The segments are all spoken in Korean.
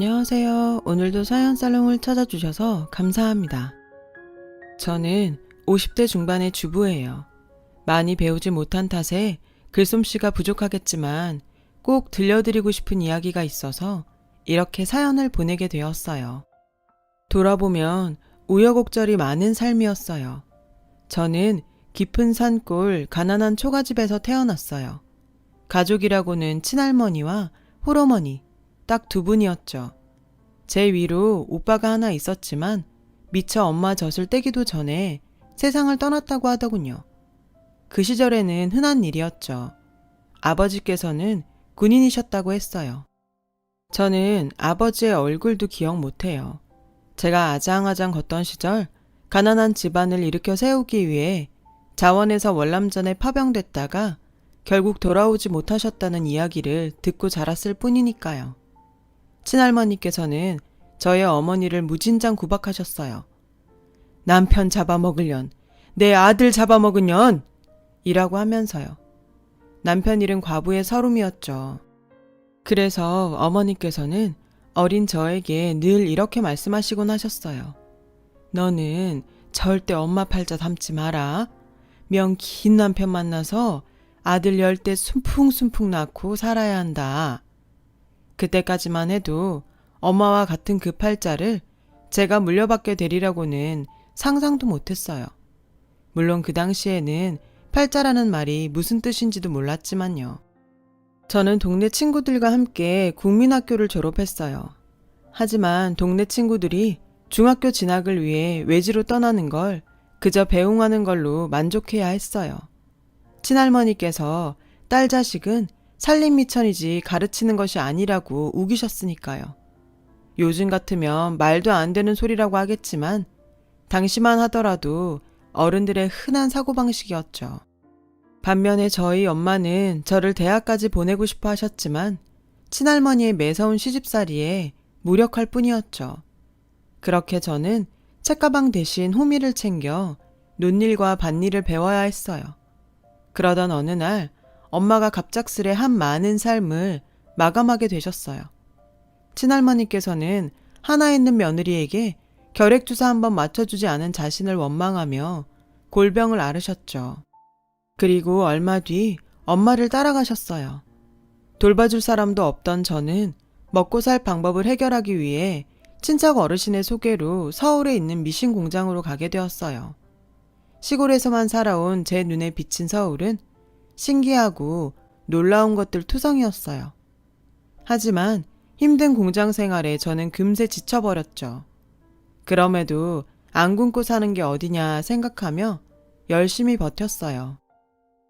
안녕하세요. 오늘도 사연살롱을 찾아주셔서 감사합니다. 저는 50대 중반의 주부예요. 많이 배우지 못한 탓에 글솜씨가 부족하겠지만 꼭 들려드리고 싶은 이야기가 있어서 이렇게 사연을 보내게 되었어요. 돌아보면 우여곡절이 많은 삶이었어요. 저는 깊은 산골 가난한 초가집에서 태어났어요. 가족이라고는 친할머니와 홀어머니 딱 두 분이었죠. 제 위로 오빠가 하나 있었지만 미처 엄마 젖을 떼기도 전에 세상을 떠났다고 하더군요. 그 시절에는 흔한 일이었죠. 아버지께서는 군인이셨다고 했어요. 저는 아버지의 얼굴도 기억 못해요. 제가 아장아장 걷던 시절 가난한 집안을 일으켜 세우기 위해 자원에서 월남전에 파병됐다가 결국 돌아오지 못하셨다는 이야기를 듣고 자랐을 뿐이니까요. 친할머니께서는 저의 어머니를 무진장 구박하셨어요. 남편 잡아먹으련, 내 아들 잡아먹으련! 이라고 하면서요. 남편 일은 과부의 서름이었죠. 그래서 어머니께서는 어린 저에게 늘 이렇게 말씀하시곤 하셨어요. 너는 절대 엄마 팔자 담지 마라. 명 긴 남편 만나서 아들 10대 순풍순풍 낳고 살아야 한다. 그때까지만 해도 엄마와 같은 그 팔자를 제가 물려받게 되리라고는 상상도 못했어요. 물론 그 당시에는 팔자라는 말이 무슨 뜻인지도 몰랐지만요. 저는 동네 친구들과 함께 국민학교를 졸업했어요. 하지만 동네 친구들이 중학교 진학을 위해 외지로 떠나는 걸 그저 배웅하는 걸로 만족해야 했어요. 친할머니께서 딸 자식은 살림미천이지 가르치는 것이 아니라고 우기셨으니까요. 요즘 같으면 말도 안 되는 소리라고 하겠지만 당시만 하더라도 어른들의 흔한 사고방식이었죠. 반면에 저희 엄마는 저를 대학까지 보내고 싶어 하셨지만 친할머니의 매서운 시집살이에 무력할 뿐이었죠. 그렇게 저는 책가방 대신 호미를 챙겨 논일과 밭일을 배워야 했어요. 그러던 어느 날 엄마가 갑작스레 한 많은 삶을 마감하게 되셨어요. 친할머니께서는 하나 있는 며느리에게 결핵주사 한번 맞춰주지 않은 자신을 원망하며 골병을 앓으셨죠. 그리고 얼마 뒤 엄마를 따라가셨어요. 돌봐줄 사람도 없던 저는 먹고 살 방법을 해결하기 위해 친척 어르신의 소개로 서울에 있는 미신 공장으로 가게 되었어요. 시골에서만 살아온 제 눈에 비친 서울은 신기하고 놀라운 것들 투성이었어요. 하지만 힘든 공장 생활에 저는 금세 지쳐버렸죠. 그럼에도 안 굶고 사는 게 어디냐 생각하며 열심히 버텼어요.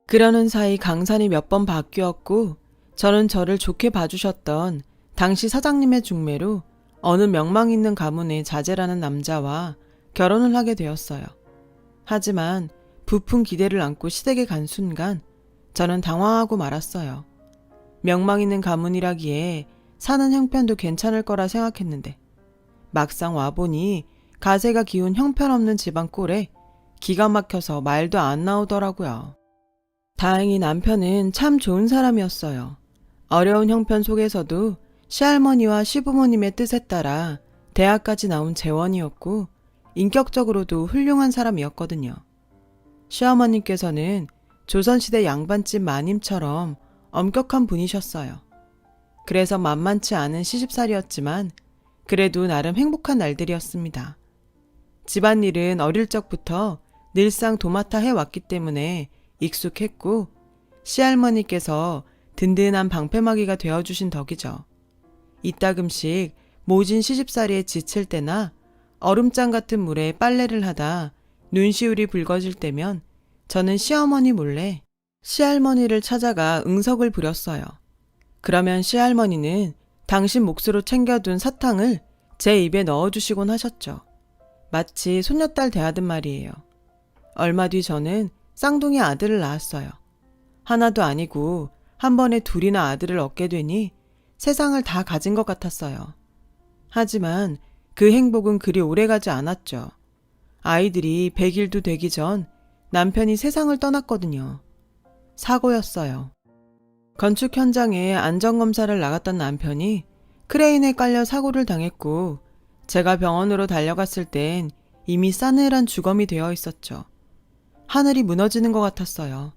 그러는 사이 강산이 몇 번 바뀌었고 저는 저를 좋게 봐주셨던 당시 사장님의 중매로 어느 명망 있는 가문의 자제라는 남자와 결혼을 하게 되었어요. 하지만 부푼 기대를 안고 시댁에 간 순간 저는 당황하고 말았어요. 명망 있는 가문이라기에 사는 형편도 괜찮을 거라 생각했는데 막상 와보니 가세가 기운 형편없는 집안 꼴에 기가 막혀서 말도 안 나오더라고요. 다행히 남편은 참 좋은 사람이었어요. 어려운 형편 속에서도 시할머니와 시부모님의 뜻에 따라 대학까지 나온 재원이었고 인격적으로도 훌륭한 사람이었거든요. 시어머님께서는 조선시대 양반집 마님처럼 엄격한 분이셨어요. 그래서 만만치 않은 시집살이였지만 그래도 나름 행복한 날들이었습니다. 집안일은 어릴 적부터 늘상 도맡아 해왔기 때문에 익숙했고 시할머니께서 든든한 방패막이가 되어주신 덕이죠. 이따금씩 모진 시집살이에 지칠 때나 얼음장 같은 물에 빨래를 하다 눈시울이 붉어질 때면 저는 시어머니 몰래 시할머니를 찾아가 응석을 부렸어요. 그러면 시할머니는 당신 몫으로 챙겨둔 사탕을 제 입에 넣어주시곤 하셨죠. 마치 손녀딸 대하듯 말이에요. 얼마 뒤 저는 쌍둥이 아들을 낳았어요. 하나도 아니고 한 번에 둘이나 아들을 얻게 되니 세상을 다 가진 것 같았어요. 하지만 그 행복은 그리 오래가지 않았죠. 아이들이 100일도 되기 전 남편이 세상을 떠났거든요. 사고였어요. 건축 현장에 안전검사를 나갔던 남편이 크레인에 깔려 사고를 당했고 제가 병원으로 달려갔을 땐 이미 싸늘한 주검이 되어 있었죠. 하늘이 무너지는 것 같았어요.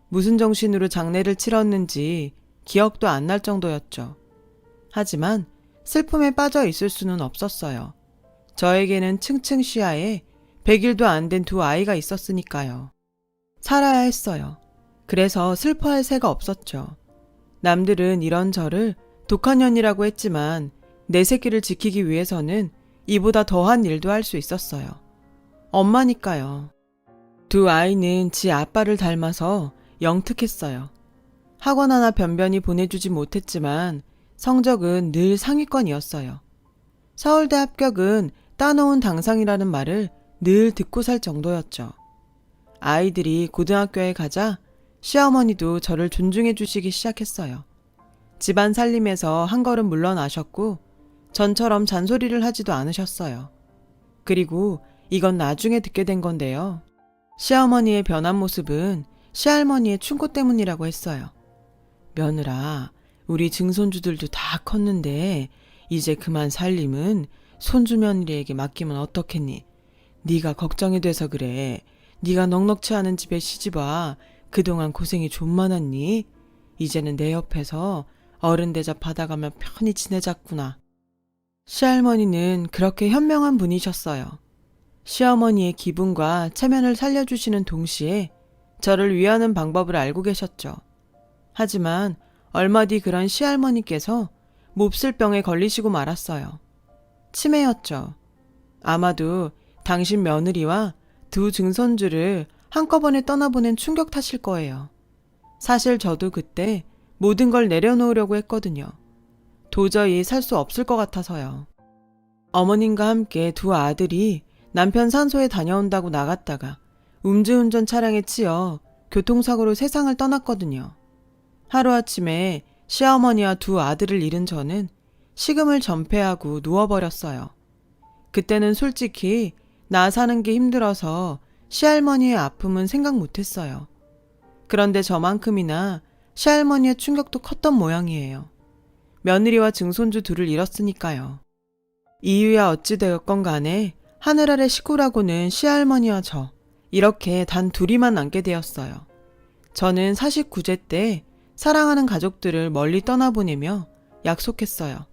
무슨 정신으로 장례를 치렀는지 기억도 안 날 정도였죠. 하지만 슬픔에 빠져 있을 수는 없었어요. 저에게는 층층 시야에 100일도 안 된 두 아이가 있었으니까요. 살아야 했어요. 그래서 슬퍼할 새가 없었죠. 남들은 이런 저를 독한 년이라고 했지만 내 새끼를 지키기 위해서는 이보다 더한 일도 할 수 있었어요. 엄마니까요. 두 아이는 지 아빠를 닮아서 영특했어요. 학원 하나 변변히 보내주지 못했지만 성적은 늘 상위권이었어요. 서울대 합격은 따놓은 당상이라는 말을 늘 듣고 살 정도였죠. 아이들이 고등학교에 가자 시어머니도 저를 존중해 주시기 시작했어요. 집안 살림에서 한 걸음 물러나셨고 전처럼 잔소리를 하지도 않으셨어요. 그리고 이건 나중에 듣게 된 건데요. 시어머니의 변한 모습은 시할머니의 충고 때문이라고 했어요. 며느라, 우리 증손주들도 다 컸는데 이제 그만 살림은 손주 며느리에게 맡기면 어떻겠니? 네가 걱정이 돼서 그래. 네가 넉넉치 않은 집에 시집와 그동안 고생이 좀 많았니? 이제는 내 옆에서 어른 대접 받아가며 편히 지내자꾸나. 시할머니는 그렇게 현명한 분이셨어요. 시어머니의 기분과 체면을 살려주시는 동시에 저를 위하는 방법을 알고 계셨죠. 하지만 얼마 뒤 그런 시할머니께서 몹쓸 병에 걸리시고 말았어요. 치매였죠. 아마도 당신 며느리와 두 증손주를 한꺼번에 떠나보낸 충격 탓일 거예요. 사실 저도 그때 모든 걸 내려놓으려고 했거든요. 도저히 살 수 없을 것 같아서요. 어머님과 함께 두 아들이 남편 산소에 다녀온다고 나갔다가 음주운전 차량에 치여 교통사고로 세상을 떠났거든요. 하루아침에 시어머니와 두 아들을 잃은 저는 식음을 전폐하고 누워버렸어요. 그때는 솔직히 나 사는 게 힘들어서 시할머니의 아픔은 생각 못했어요. 그런데 저만큼이나 시할머니의 충격도 컸던 모양이에요. 며느리와 증손주 둘을 잃었으니까요. 이유야 어찌 되었건 간에 하늘 아래 식구라고는 시할머니와 저, 이렇게 단 둘이만 남게 되었어요. 저는 49세 때 사랑하는 가족들을 멀리 떠나보내며 약속했어요.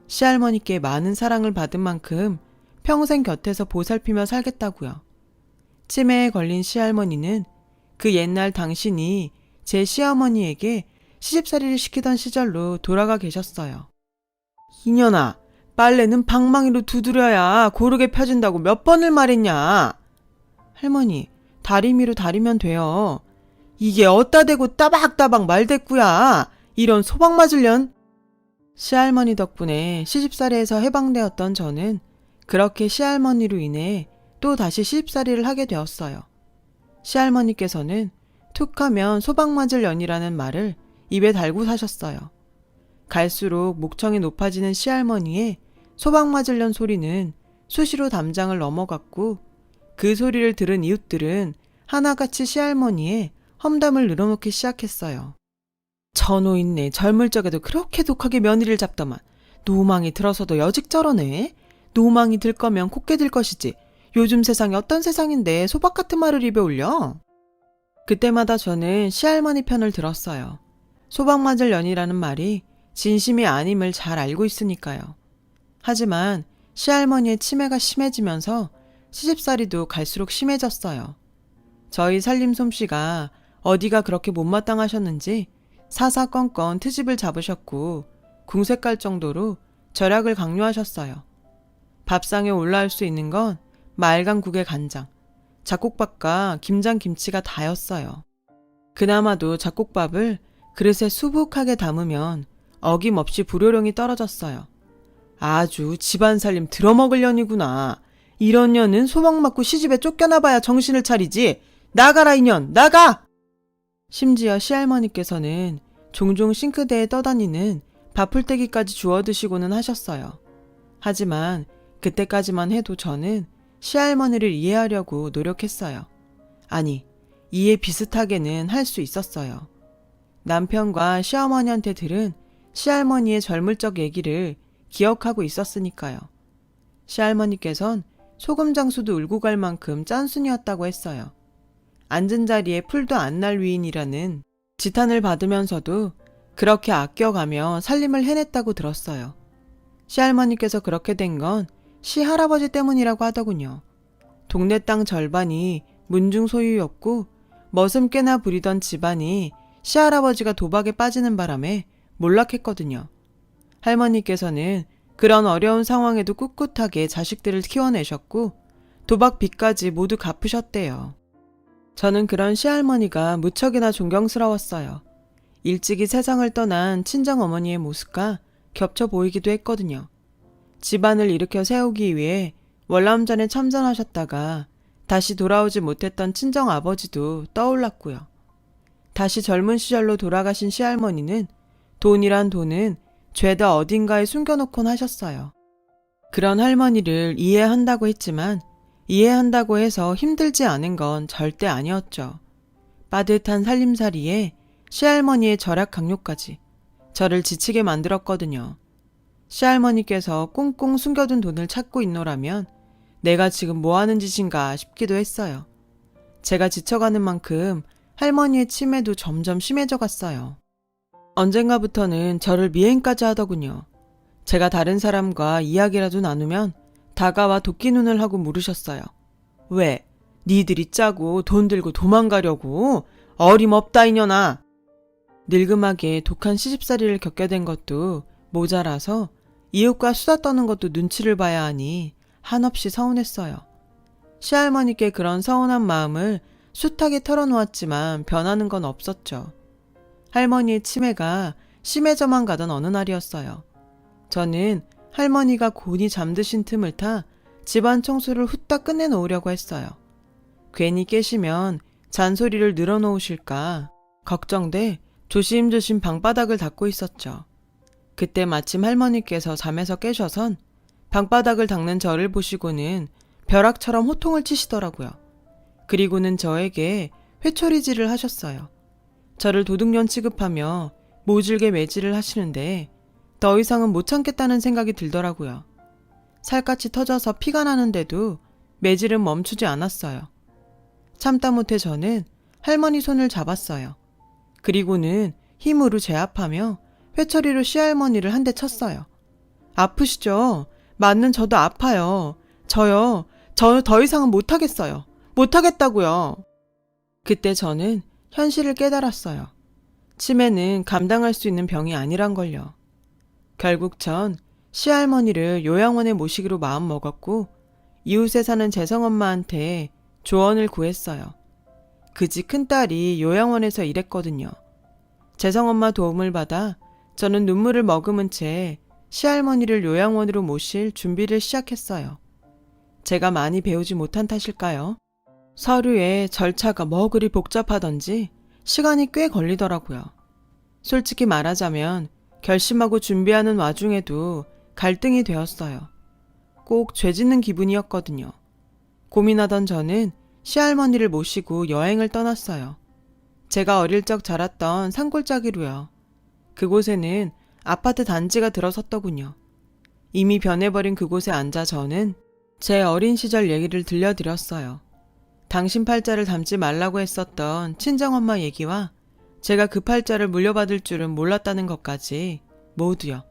시할머니께 많은 사랑을 받은 만큼 평생 곁에서 보살피며 살겠다고요. 치매에 걸린 시할머니는 그 옛날 당신이 제 시어머니에게 시집살이를 시키던 시절로 돌아가 계셨어요. 이년아, 빨래는 방망이로 두드려야 고르게 펴진다고 몇 번을 말했냐? 할머니, 다리미로 다리면 돼요. 이게 어따 대고 따박따박 말대꾸야. 이런 소방 맞을련? 시할머니 덕분에 시집살이에서 해방되었던 저는 그렇게 시할머니로 인해 또 다시 시집살이를 하게 되었어요. 시할머니께서는 툭하면 소방 맞을 년이라는 말을 입에 달고 사셨어요. 갈수록 목청이 높아지는 시할머니의 소방 맞을 년 소리는 수시로 담장을 넘어갔고 그 소리를 들은 이웃들은 하나같이 시할머니의 험담을 늘어놓기 시작했어요. 저 노인네 젊을 적에도 그렇게 독하게 며느리를 잡더만 노망이 들어서도 여직 저러네. 노망이 들 거면 곱게 들 것이지. 요즘 세상이 어떤 세상인데 소박 같은 말을 입에 올려? 그때마다 저는 시할머니 편을 들었어요. 소박 맞을 년이라는 말이 진심이 아님을 잘 알고 있으니까요. 하지만 시할머니의 치매가 심해지면서 시집살이도 갈수록 심해졌어요. 저희 살림 솜씨가 어디가 그렇게 못마땅하셨는지 사사건건 트집을 잡으셨고 궁색 갈 정도로 절약을 강요하셨어요. 밥상에 올라올 수 있는 건 맑은 국에 간장, 잡곡밥과 김장김치가 다였어요. 그나마도 잡곡밥을 그릇에 수북하게 담으면 어김없이 불효령이 떨어졌어요. 아주 집안 살림 들어먹으려니구나. 이런 년은 소방 맞고 시집에 쫓겨나봐야 정신을 차리지. 나가라 이년, 나가! 심지어 시할머니께서는 종종 싱크대에 떠다니는 밥풀떼기까지 주워 드시고는 하셨어요. 하지만 그때까지만 해도 저는 시할머니를 이해하려고 노력했어요. 아니, 이해 비슷하게는 할 수 있었어요. 남편과 시어머니한테 들은 시할머니의 젊을 적 얘기를 기억하고 있었으니까요. 시할머니께선 소금 장수도 울고 갈 만큼 짠순이었다고 했어요. 앉은 자리에 풀도 안 날 위인이라는 지탄을 받으면서도 그렇게 아껴가며 살림을 해냈다고 들었어요. 시할머니께서 그렇게 된 건 시할아버지 때문이라고 하더군요. 동네 땅 절반이 문중 소유였고 머슴깨나 부리던 집안이 시할아버지가 도박에 빠지는 바람에 몰락했거든요. 할머니께서는 그런 어려운 상황에도 꿋꿋하게 자식들을 키워내셨고 도박 빚까지 모두 갚으셨대요. 저는 그런 시할머니가 무척이나 존경스러웠어요. 일찍이 세상을 떠난 친정어머니의 모습과 겹쳐 보이기도 했거든요. 집안을 일으켜 세우기 위해 월남전에 참전하셨다가 다시 돌아오지 못했던 친정아버지도 떠올랐고요. 다시 젊은 시절로 돌아가신 시할머니는 돈이란 돈은 죄다 어딘가에 숨겨놓곤 하셨어요. 그런 할머니를 이해한다고 했지만 이해한다고 해서 힘들지 않은 건 절대 아니었죠. 빠듯한 살림살이에 시할머니의 절약 강요까지 저를 지치게 만들었거든요. 시할머니께서 꽁꽁 숨겨둔 돈을 찾고 있노라면 내가 지금 뭐 하는 짓인가 싶기도 했어요. 제가 지쳐가는 만큼 할머니의 치매도 점점 심해져 갔어요. 언젠가부터는 저를 미행까지 하더군요. 제가 다른 사람과 이야기라도 나누면 다가와 도끼 눈을 하고 물으셨어요. 왜? 니들이 짜고 돈 들고 도망가려고? 어림없다 이년아. 늙음하게 독한 시집살이를 겪게 된 것도 모자라서 이웃과 수다 떠는 것도 눈치를 봐야 하니 한없이 서운했어요. 시할머니께 그런 서운한 마음을 숱하게 털어놓았지만 변하는 건 없었죠. 할머니의 치매가 심해져만 가던 어느 날이었어요. 저는 할머니가 곤히 잠드신 틈을 타 집안 청소를 후딱 끝내놓으려고 했어요. 괜히 깨시면 잔소리를 늘어놓으실까 걱정돼 조심조심 방바닥을 닦고 있었죠. 그때 마침 할머니께서 잠에서 깨셔선 방바닥을 닦는 저를 보시고는 벼락처럼 호통을 치시더라고요. 그리고는 저에게 회초리질을 하셨어요. 저를 도둑년 취급하며 모질게 매질을 하시는데 더 이상은 못 참겠다는 생각이 들더라고요. 살갗이 터져서 피가 나는데도 매질은 멈추지 않았어요. 참다 못해 저는 할머니 손을 잡았어요. 그리고는 힘으로 제압하며 회초리로 시할머니를 한 대 쳤어요. 아프시죠? 맞는 저도 아파요. 저 더 이상은 못하겠어요. 못하겠다고요. 그때 저는 현실을 깨달았어요. 치매는 감당할 수 있는 병이 아니란 걸요. 결국 전 시할머니를 요양원에 모시기로 마음먹었고 이웃에 사는 재성엄마한테 조언을 구했어요. 그 집 큰딸이 요양원에서 일했거든요. 재성엄마 도움을 받아 저는 눈물을 머금은 채 시할머니를 요양원으로 모실 준비를 시작했어요. 제가 많이 배우지 못한 탓일까요? 서류에 절차가 뭐 그리 복잡하던지 시간이 꽤 걸리더라고요. 솔직히 말하자면 결심하고 준비하는 와중에도 갈등이 되었어요. 꼭 죄짓는 기분이었거든요. 고민하던 저는 시할머니를 모시고 여행을 떠났어요. 제가 어릴 적 자랐던 산골짜기로요. 그곳에는 아파트 단지가 들어섰더군요. 이미 변해버린 그곳에 앉아 저는 제 어린 시절 얘기를 들려드렸어요. 당신 팔자를 닮지 말라고 했었던 친정엄마 얘기와 제가 그 팔자를 물려받을 줄은 몰랐다는 것까지 모두요.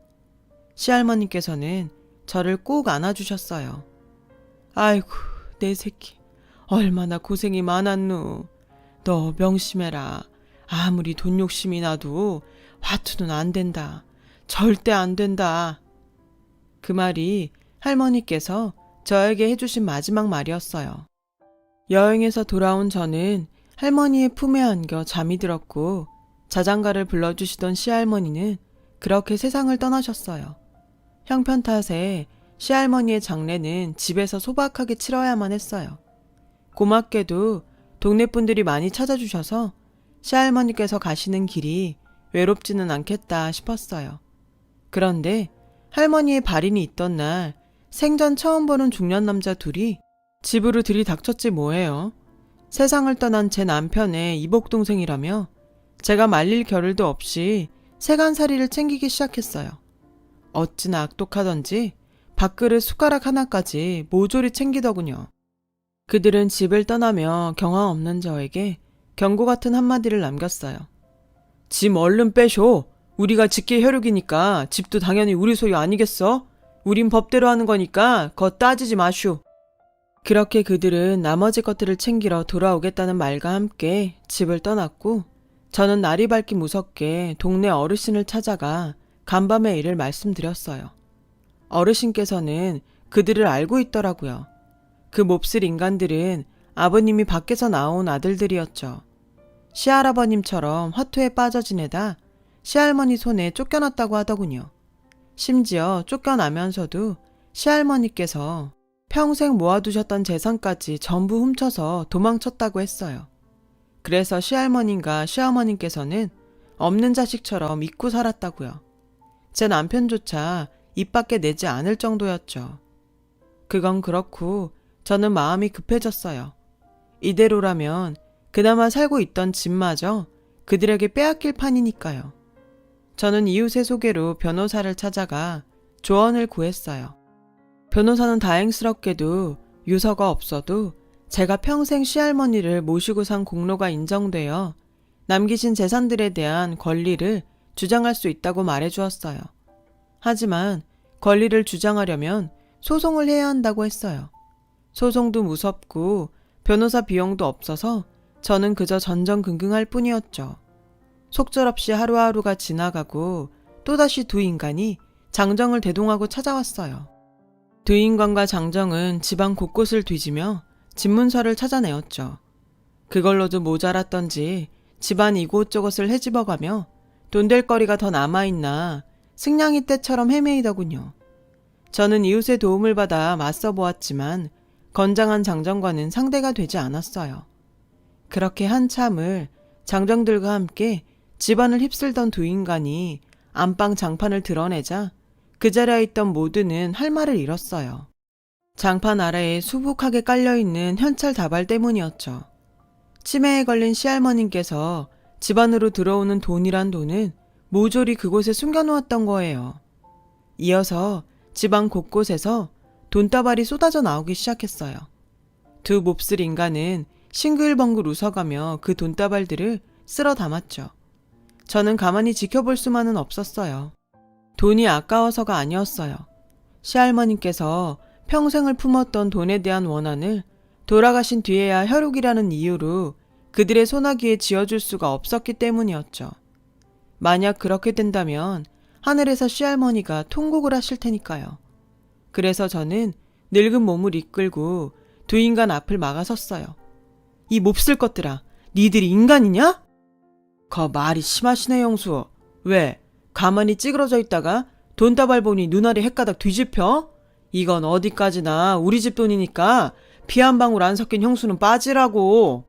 시할머니께서는 저를 꼭 안아주셨어요. 아이고 내 새끼 얼마나 고생이 많았누. 너 명심해라. 아무리 돈 욕심이 나도 화투는 안 된다. 절대 안 된다. 그 말이 할머니께서 저에게 해주신 마지막 말이었어요. 여행에서 돌아온 저는 할머니의 품에 안겨 잠이 들었고 자장가를 불러주시던 시할머니는 그렇게 세상을 떠나셨어요. 형편 탓에 시할머니의 장례는 집에서 소박하게 치러야만 했어요. 고맙게도 동네 분들이 많이 찾아주셔서 시할머니께서 가시는 길이 외롭지는 않겠다 싶었어요. 그런데 할머니의 발인이 있던 날 생전 처음 보는 중년 남자 둘이 집으로 들이닥쳤지 뭐예요. 세상을 떠난 제 남편의 이복동생이라며 제가 말릴 겨를도 없이 세간살이를 챙기기 시작했어요. 어찌나 악독하던지 밥그릇 숟가락 하나까지 모조리 챙기더군요. 그들은 집을 떠나며 경황 없는 저에게 경고 같은 한마디를 남겼어요. 짐 얼른 빼쇼. 우리가 직계 혈육이니까 집도 당연히 우리 소유 아니겠어? 우린 법대로 하는 거니까 거 따지지 마쇼. 그렇게 그들은 나머지 것들을 챙기러 돌아오겠다는 말과 함께 집을 떠났고, 저는 날이 밝기 무섭게 동네 어르신을 찾아가 간밤의 일을 말씀드렸어요. 어르신께서는 그들을 알고 있더라고요. 그 몹쓸 인간들은 아버님이 밖에서 나온 아들들이었죠. 시할아버님처럼 화투에 빠져 지내다 시할머니 손에 쫓겨났다고 하더군요. 심지어 쫓겨나면서도 시할머니께서 평생 모아두셨던 재산까지 전부 훔쳐서 도망쳤다고 했어요. 그래서 시할머님과 시어머님께서는 없는 자식처럼 잊고 살았다고요. 제 남편조차 입 밖에 내지 않을 정도였죠. 그건 그렇고 저는 마음이 급해졌어요. 이대로라면 그나마 살고 있던 집마저 그들에게 빼앗길 판이니까요. 저는 이웃의 소개로 변호사를 찾아가 조언을 구했어요. 변호사는 다행스럽게도 유서가 없어도 제가 평생 시할머니를 모시고 산 공로가 인정되어 남기신 재산들에 대한 권리를 주장할 수 있다고 말해주었어요. 하지만 권리를 주장하려면 소송을 해야 한다고 했어요. 소송도 무섭고 변호사 비용도 없어서 저는 그저 전전긍긍할 뿐이었죠. 속절없이 하루하루가 지나가고 또다시 두 인간이 장정을 대동하고 찾아왔어요. 두 인간과 장정은 집안 곳곳을 뒤지며 집문서를 찾아내었죠. 그걸로도 모자랐던지 집안 이곳저곳을 헤집어가며 돈 될 거리가 더 남아있나 승냥이 떼처럼 헤매이더군요. 저는 이웃의 도움을 받아 맞서 보았지만 건장한 장정과는 상대가 되지 않았어요. 그렇게 한참을 장정들과 함께 집안을 휩쓸던 두 인간이 안방 장판을 드러내자 그 자리에 있던 모두는 할 말을 잃었어요. 장판 아래에 수북하게 깔려있는 현찰 다발 때문이었죠. 치매에 걸린 시할머님께서 집안으로 들어오는 돈이란 돈은 모조리 그곳에 숨겨놓았던 거예요. 이어서 집안 곳곳에서 돈다발이 쏟아져 나오기 시작했어요. 두 몹쓸 인간은 싱글벙글 웃어가며 그 돈다발들을 쓸어 담았죠. 저는 가만히 지켜볼 수만은 없었어요. 돈이 아까워서가 아니었어요. 시할머님께서 평생을 품었던 돈에 대한 원한을 돌아가신 뒤에야 혈육이라는 이유로 그들의 소나기에 지어줄 수가 없었기 때문이었죠. 만약 그렇게 된다면 하늘에서 시할머니가 통곡을 하실 테니까요. 그래서 저는 늙은 몸을 이끌고 두 인간 앞을 막아섰어요. 이 몹쓸 것들아, 니들이 인간이냐? 거 말이 심하시네, 영수. 왜? 가만히 찌그러져 있다가 돈다발 보니 눈알이 헷가닥 뒤집혀? 이건 어디까지나 우리 집 돈이니까 피 한 방울 안 섞인 형수는 빠지라고.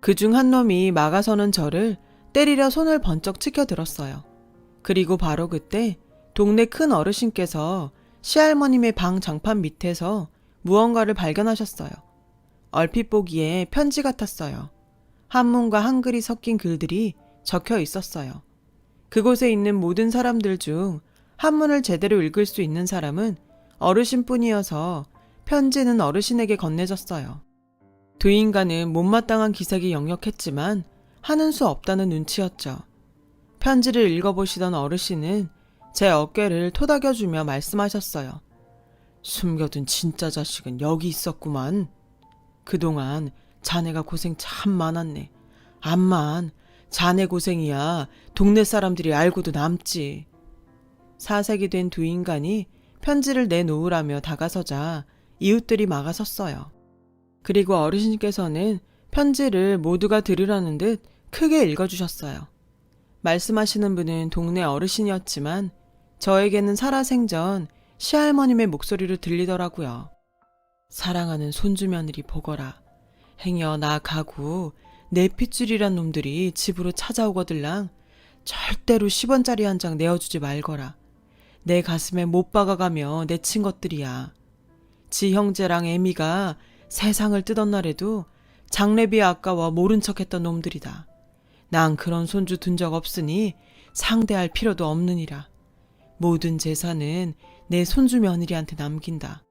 그중 한 놈이 막아서는 저를 때리려 손을 번쩍 치켜들었어요. 그리고 바로 그때 동네 큰 어르신께서 시할머님의 방 장판 밑에서 무언가를 발견하셨어요. 얼핏 보기에 편지 같았어요. 한문과 한글이 섞인 글들이 적혀 있었어요. 그곳에 있는 모든 사람들 중 한문을 제대로 읽을 수 있는 사람은 어르신뿐이어서 편지는 어르신에게 건네졌어요. 두 인간은 못마땅한 기색이 역력했지만 하는 수 없다는 눈치였죠. 편지를 읽어보시던 어르신은 제 어깨를 토닥여주며 말씀하셨어요. 숨겨둔 진짜 자식은 여기 있었구만. 그동안 자네가 고생 참 많았네. 암만 자네 고생이야 동네 사람들이 알고도 남지. 사색이 된 두 인간이 편지를 내놓으라며 다가서자 이웃들이 막아섰어요. 그리고 어르신께서는 편지를 모두가 들으라는 듯 크게 읽어주셨어요. 말씀하시는 분은 동네 어르신이었지만 저에게는 살아생전 시할머님의 목소리로 들리더라고요. 사랑하는 손주 며느리 보거라. 행여 나 가구 내 핏줄이란 놈들이 집으로 찾아오거들랑 절대로 10원짜리 한 장 내어주지 말거라. 내 가슴에 못 박아가며 내친 것들이야. 지 형제랑 애미가 세상을 뜨던 날에도 장례비 아까워 모른 척했던 놈들이다. 난 그런 손주 둔 적 없으니 상대할 필요도 없느니라. 모든 재산은 내 손주 며느리한테 남긴다.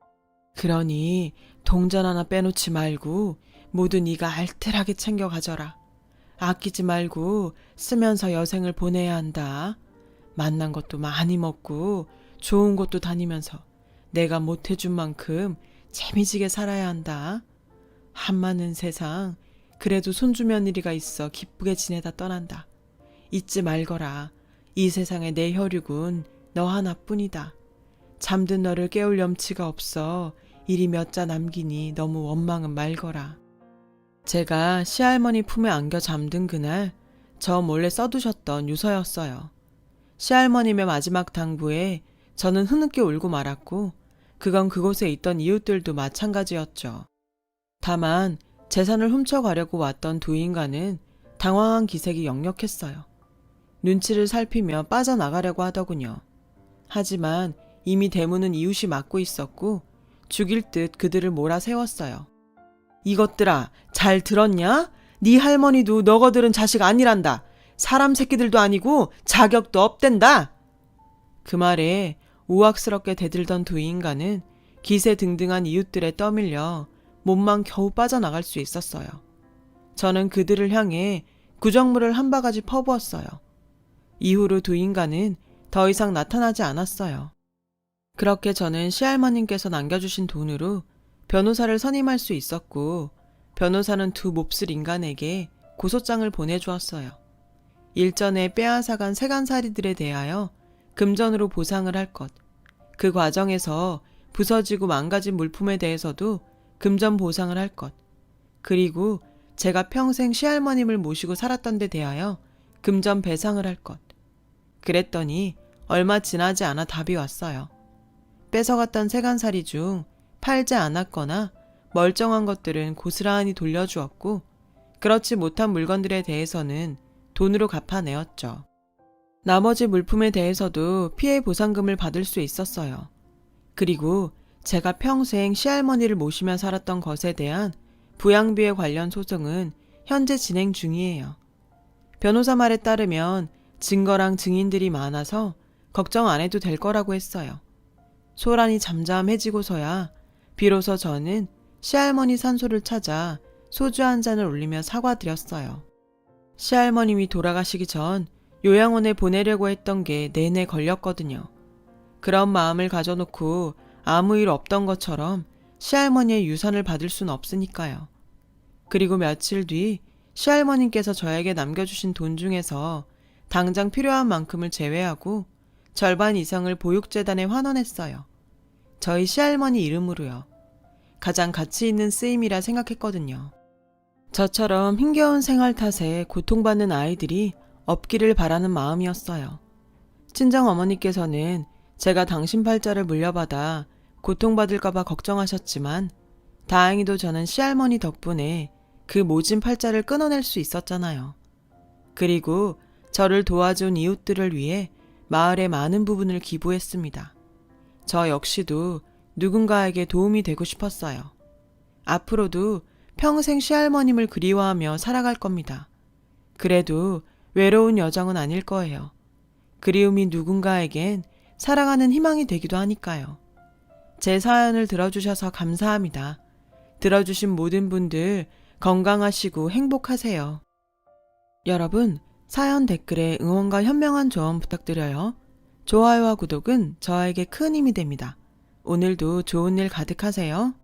그러니 동전 하나 빼놓지 말고 모두 네가 알뜰하게 챙겨 가져라. 아끼지 말고 쓰면서 여생을 보내야 한다. 만난 것도 많이 먹고 좋은 곳도 다니면서 내가 못해준 만큼 재미지게 살아야 한다. 한많은 세상 그래도 손주 며느리가 있어 기쁘게 지내다 떠난다. 잊지 말거라. 이 세상에 내 혈육은 너 하나뿐이다. 잠든 너를 깨울 염치가 없어 일이 몇 자 남기니 너무 원망은 말거라. 제가 시할머니 품에 안겨 잠든 그날 저 몰래 써두셨던 유서였어요. 시할머님의 마지막 당부에 저는 흐느껴 울고 말았고 그건 그곳에 있던 이웃들도 마찬가지였죠. 다만 재산을 훔쳐가려고 왔던 두 인간은 당황한 기색이 역력했어요. 눈치를 살피며 빠져나가려고 하더군요. 하지만 이미 대문은 이웃이 막고 있었고 죽일 듯 그들을 몰아세웠어요. 이것들아, 잘 들었냐? 네 할머니도 너거들은 자식 아니란다. 사람 새끼들도 아니고 자격도 없댄다. 그 말에 우악스럽게 대들던 두 인간은 기세등등한 이웃들에 떠밀려 몸만 겨우 빠져나갈 수 있었어요. 저는 그들을 향해 구정물을 한 바가지 퍼부었어요. 이후로 두 인간은 더 이상 나타나지 않았어요. 그렇게 저는 시할머님께서 남겨주신 돈으로 변호사를 선임할 수 있었고 변호사는 두 몹쓸 인간에게 고소장을 보내주었어요. 일전에 빼앗아간 세간살이들에 대하여 금전으로 보상을 할 것, 그 과정에서 부서지고 망가진 물품에 대해서도 금전 보상을 할 것, 그리고 제가 평생 시할머님을 모시고 살았던 데 대하여 금전 배상을 할 것. 그랬더니 얼마 지나지 않아 답이 왔어요. 뺏어갔던 세간살이 중 팔지 않았거나 멀쩡한 것들은 고스란히 돌려주었고 그렇지 못한 물건들에 대해서는 돈으로 갚아내었죠. 나머지 물품에 대해서도 피해 보상금을 받을 수 있었어요. 그리고 제가 평생 시할머니를 모시며 살았던 것에 대한 부양비에 관련 소송은 현재 진행 중이에요. 변호사 말에 따르면 증거랑 증인들이 많아서 걱정 안 해도 될 거라고 했어요. 소란이 잠잠해지고서야 비로소 저는 시할머니 산소를 찾아 소주 한 잔을 올리며 사과드렸어요. 시할머님이 돌아가시기 전 요양원에 보내려고 했던 게 내내 걸렸거든요. 그런 마음을 가져놓고 아무 일 없던 것처럼 시할머니의 유산을 받을 순 없으니까요. 그리고 며칠 뒤 시할머님께서 저에게 남겨주신 돈 중에서 당장 필요한 만큼을 제외하고 절반 이상을 보육재단에 환원했어요. 저희 시할머니 이름으로요. 가장 가치 있는 쓰임이라 생각했거든요. 저처럼 힘겨운 생활 탓에 고통받는 아이들이 없기를 바라는 마음이었어요. 친정어머니께서는 제가 당신 팔자를 물려받아 고통받을까봐 걱정하셨지만 다행히도 저는 시할머니 덕분에 그 모진 팔자를 끊어낼 수 있었잖아요. 그리고 저를 도와준 이웃들을 위해 마을의 많은 부분을 기부했습니다. 저 역시도 누군가에게 도움이 되고 싶었어요. 앞으로도 평생 시할머님을 그리워하며 살아갈 겁니다. 그래도 외로운 여정은 아닐 거예요. 그리움이 누군가에겐 살아가는 희망이 되기도 하니까요. 제 사연을 들어주셔서 감사합니다. 들어주신 모든 분들 건강하시고 행복하세요. 여러분, 사연 댓글에 응원과 현명한 조언 부탁드려요. 좋아요와 구독은 저에게 큰 힘이 됩니다. 오늘도 좋은 일 가득하세요.